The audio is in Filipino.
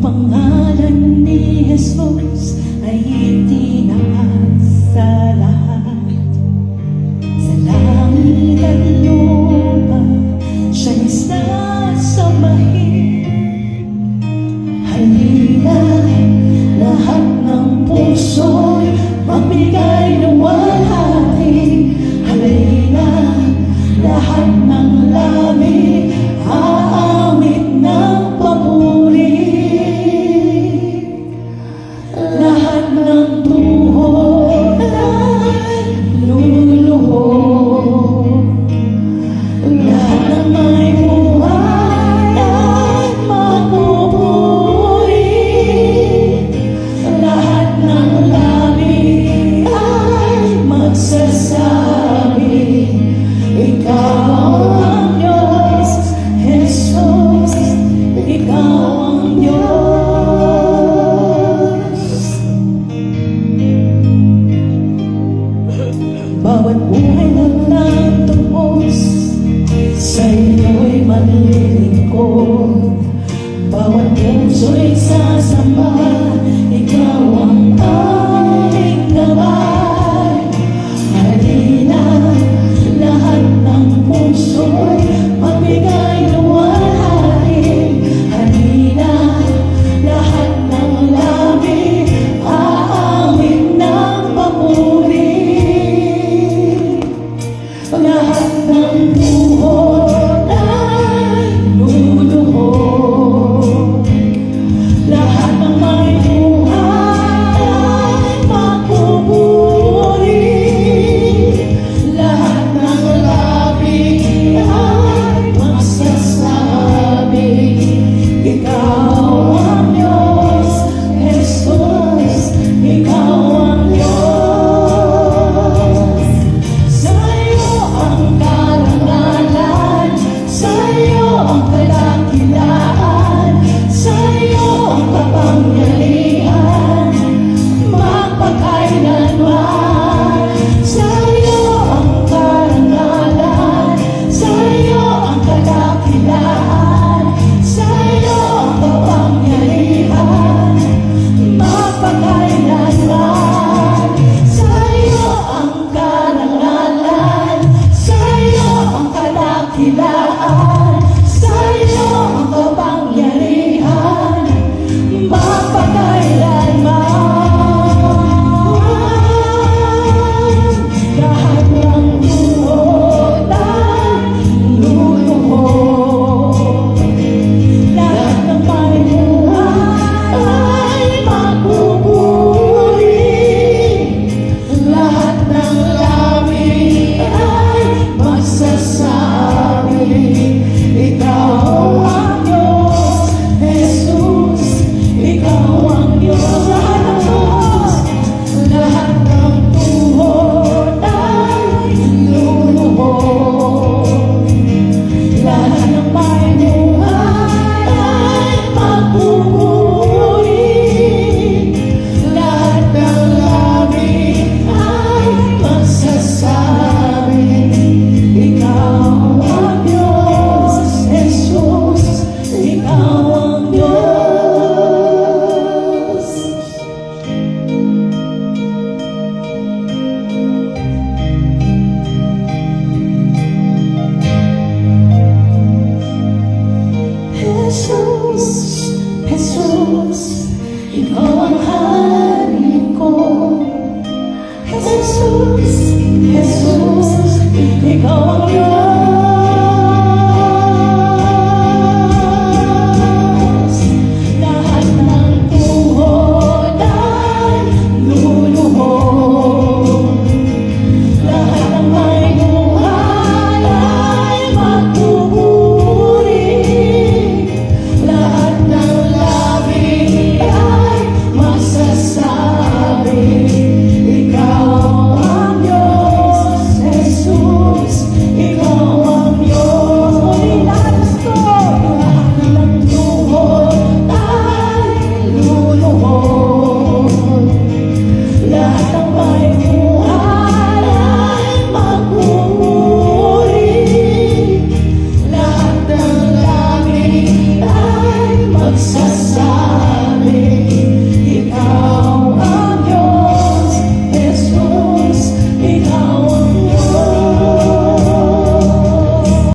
pangalan ni Jesus ay itinaas sa lahat. Sa langit at lupa, siya'y sasabahin. Halina, lahat ng puso'y magbigay ng walhati. Halina, lahat ng labi aawit ng papuri. Lahat ng tuhod ay luluhod. Lahat ng may buhay ay mapupuri. Lahat ng labi ay magsasabi, Ikaw ang Diyos, Jesus, Ikaw ang Diyos. Bawat buhay na natubos, sa iyo'y manlilingkod. Bawat puso'y sasamba, Ikaw ang aming gabay. Halina, lahat ng puso'y magbigay ng walhati. Halina, lahat ng labi aawit ng papuri. Lahat ng tuhod ay luluhod. Lahat ng may buhay ay mapupuri. Lahat ng labi ay magsasabi, Ikaw ang Diyos, Jesus, Ikaw ang Diyos. Sa iyo ang karangalan, sa iyo ang kadakilaan, sa iyo ang kapangyarihan, magpakailanman. Sa iyo ang karangalan, sa iyo ang kadakilaan, sa iyo ang kapangyarihan, magpakailanman. Sa iyo ang karangalan, sa iyo ang kadakilaan, sa iyo ang kapangyarihan, magpakailanman. Lahat ng tuhod ay luluhod. Lahat ng may buhay ay mapupuri. Lahat ng labi ay magsasabi, Ikaw ang Diyos, Jesus, Ikaw ang Diyos. Lahat ng tuhod ay luluhod. Lahat ng may buhay ay mapupuri. Lahat ng labi ay magsasabi, Ikaw ang Diyos, Jesus, Ikaw ang Diyos. Jesus, Jesus, Ikaw ang hari ko. Jesus, Jesus,